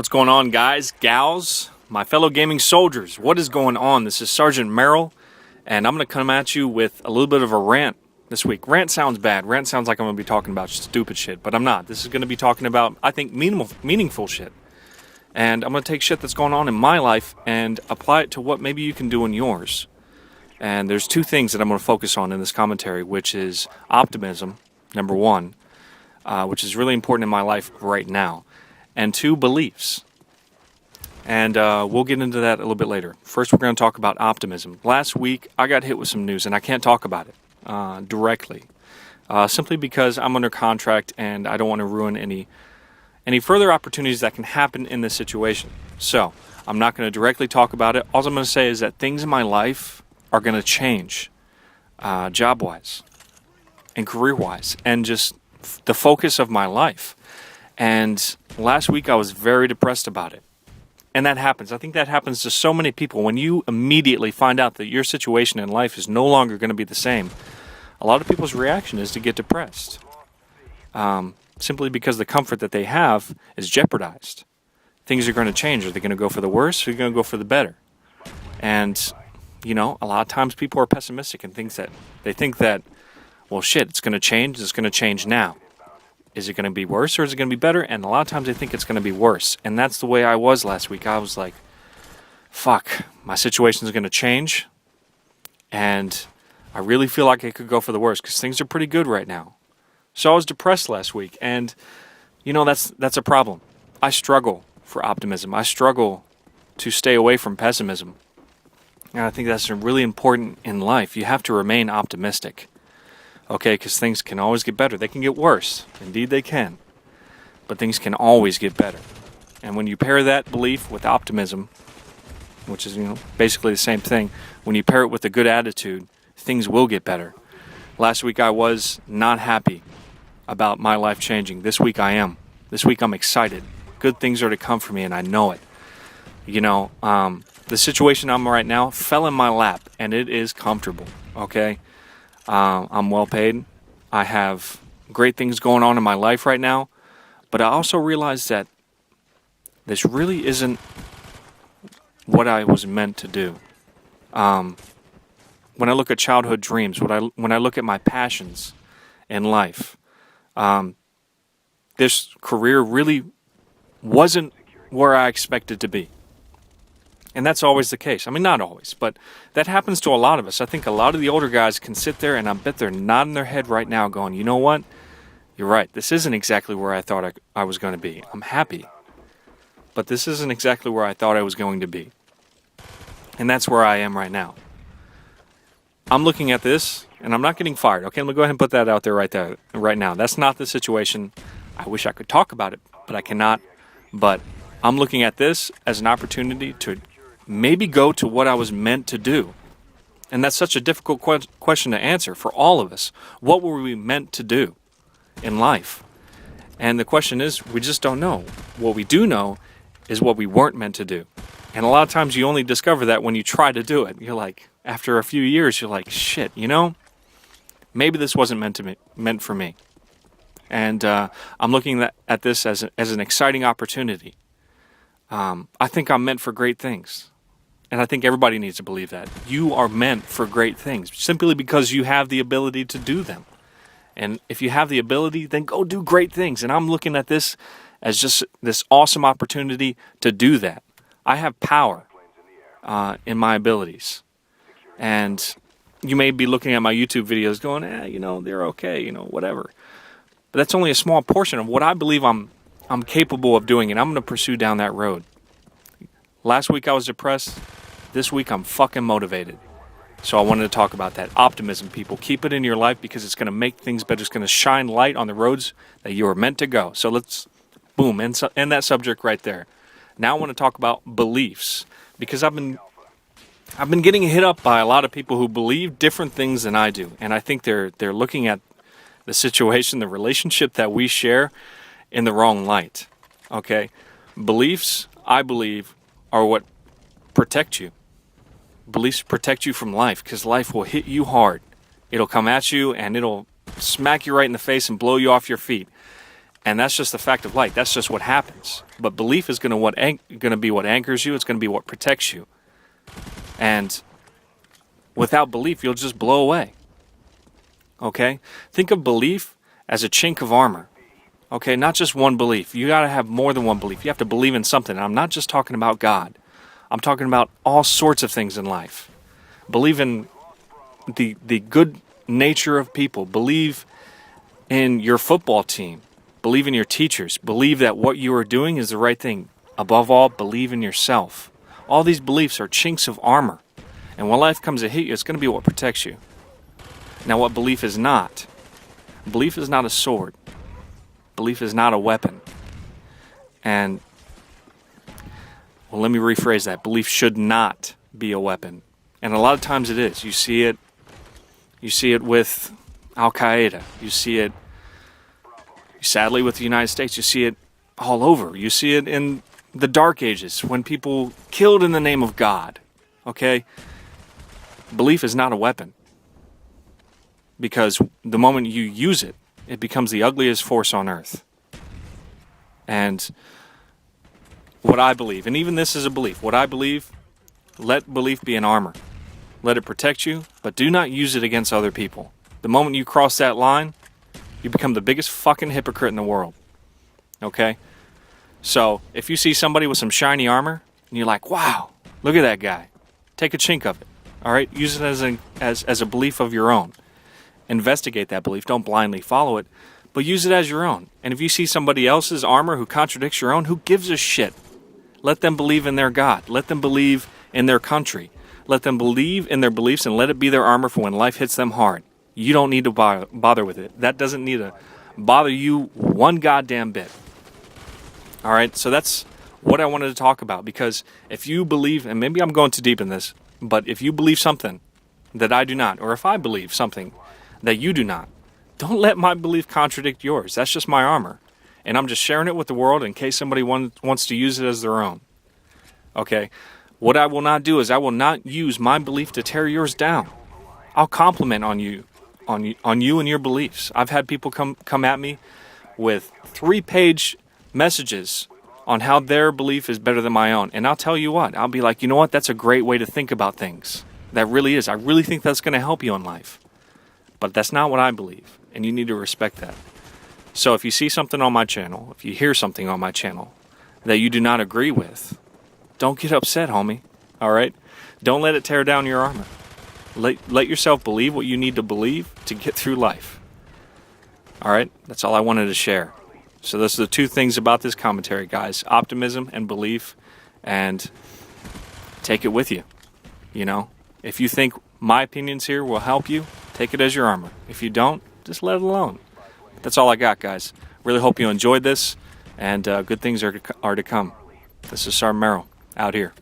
What's going on, guys, gals, my fellow gaming soldiers? What is going on? This is Sergeant Merrill, and I'm going to come at you with a little bit of a rant this week. Rant sounds bad. Rant sounds like I'm going to be talking about stupid shit, but I'm not. This is going to be talking about, I think, meaningful shit. And I'm going to take shit that's going on in my life and apply it to what maybe you can do in yours. And there's two things that I'm going to focus on in this commentary, which is optimism, number one, which is really important in my life right now. And two, beliefs. And we'll get into that a little bit later. First, we're going to talk about optimism. Last week, I got hit with some news, and I can't talk about it directly. Simply because I'm under contract, and I don't want to ruin any further opportunities that can happen in this situation. So, I'm not going to directly talk about it. All I'm going to say is that things in my life are going to change, job-wise, and career-wise, and just the focus of my life. And last week I was very depressed about it. And that happens. I think that happens to so many people. When you immediately find out that your situation in life is no longer going to be the same, a lot of people's reaction is to get depressed. Simply because the comfort that they have is jeopardized. Things are going to change. Are they going to go for the worse or are they going to go for the better? And, you know, a lot of times people are pessimistic and think that, well, shit, it's going to change. It's going to change now. Is it going to be worse or is it going to be better? And a lot of times I think it's going to be worse. And that's the way I was last week. I was like, fuck, my situation is going to change. And I really feel like it could go for the worse because things are pretty good right now. So I was depressed last week. And, you know, that's a problem. I struggle for optimism. I struggle to stay away from pessimism. And I think that's really important in life. You have to remain optimistic. Okay, because things can always get better. They can get worse. Indeed, they can. But things can always get better. And when you pair that belief with optimism, which is, you know, basically the same thing, when you pair it with a good attitude, things will get better. Last week I was not happy about my life changing. This week I am. This week I'm excited. Good things are to come for me, and I know it. You know, the situation I'm in right now fell in my lap, and it is comfortable. Okay? I'm well paid. I have great things going on in my life right now. But I also realize that this really isn't what I was meant to do. When I look at childhood dreams, when I look at my passions in life, this career really wasn't where I expected to be. And that's always the case. I mean, not always, but that happens to a lot of us. I think a lot of the older guys can sit there and I bet they're nodding their head right now going, you know what? You're right. This isn't exactly where I thought I was going to be. I'm happy. But this isn't exactly where I thought I was going to be. And that's where I am right now. I'm looking at this and I'm not getting fired. Okay, let me go ahead and put that out there right now. That's not the situation. I wish I could talk about it, but I cannot. But I'm looking at this as an opportunity to maybe go to what I was meant to do. And that's such a difficult question to answer for all of us. What were we meant to do in life? And the question is, we just don't know. What we do know is what we weren't meant to do. And a lot of times you only discover that when you try to do it. You're like, after a few years, you're like, shit, you know, maybe this wasn't meant for me. And I'm looking at this as an exciting opportunity. I think I'm meant for great things. And I think everybody needs to believe that. You are meant for great things simply because you have the ability to do them. And if you have the ability, then go do great things. And I'm looking at this as just this awesome opportunity to do that. I have power in my abilities. And you may be looking at my YouTube videos going, you know, they're okay, you know, whatever. But that's only a small portion of what I believe I'm capable of doing, and I'm going to pursue down that road. Last week I was depressed. This week I'm fucking motivated. So I wanted to talk about that. Optimism, people. Keep it in your life because it's going to make things better. It's going to shine light on the roads that you are meant to go. So let's, boom, end that subject right there. Now I want to talk about beliefs because I've been getting hit up by a lot of people who believe different things than I do. And I think they're looking at the situation, the relationship that we share in the wrong light. Okay? Beliefs, I believe, are what protect you. Beliefs protect you from life because life will hit you hard. It'll come at you and it'll smack you right in the face and blow you off your feet. And that's just the fact of life. That's just what happens. But belief is going to be what anchors you. It's going to be what protects you. And without belief, you'll just blow away. Okay? Think of belief as a chink of armor. Okay? Not just one belief. You got to have more than one belief. You have to believe in something. And I'm not just talking about God. I'm talking about all sorts of things in life. Believe in the good nature of people. Believe in your football team. Believe in your teachers. Believe that what you are doing is the right thing. Above all, believe in yourself. All these beliefs are chinks of armor. And when life comes to hit you, it's going to be what protects you. Now, what belief is not? Belief is not a sword. Belief is not a weapon. And, well, let me rephrase that. Belief should not be a weapon. And a lot of times it is. You see it with Al-Qaeda. You see it, sadly, with the United States. You see it all over. You see it in the Dark Ages when people killed in the name of God. Okay? Belief is not a weapon. Because the moment you use it, it becomes the ugliest force on earth. And what I believe, and even this is a belief, what I believe, let belief be an armor. Let it protect you, but do not use it against other people. The moment you cross that line, you become the biggest fucking hypocrite in the world. Okay? So, if you see somebody with some shiny armor, and you're like, wow, look at that guy. Take a chink of it. Alright? Use it as a belief of your own. Investigate that belief. Don't blindly follow it, but use it as your own. And if you see somebody else's armor who contradicts your own, who gives a shit? Let them believe in their God. Let them believe in their country. Let them believe in their beliefs and let it be their armor for when life hits them hard. You don't need to bother with it. That doesn't need to bother you one goddamn bit. All right, so that's what I wanted to talk about, because if you believe, and maybe I'm going too deep in this, but if you believe something that I do not, or if I believe something that you do not, don't let my belief contradict yours. That's just my armor. And I'm just sharing it with the world in case somebody wants to use it as their own. Okay? What I will not do is I will not use my belief to tear yours down. I'll compliment on you and your beliefs. I've had people come at me with 3-page messages on how their belief is better than my own. And I'll tell you what, I'll be like, you know what? That's a great way to think about things. That really is. I really think that's going to help you in life. But that's not what I believe, and you need to respect that. So if you see something on my channel, if you hear something on my channel that you do not agree with, don't get upset, homie. All right? Don't let it tear down your armor. Let yourself believe what you need to believe to get through life. All right? That's all I wanted to share. So those are the two things about this commentary, guys. Optimism and belief, and take it with you. You know? If you think my opinions here will help you, take it as your armor. If you don't, just let it alone. That's all I got, guys. Really hope you enjoyed this, and good things are to come. This is Sergeant Merrill, out here.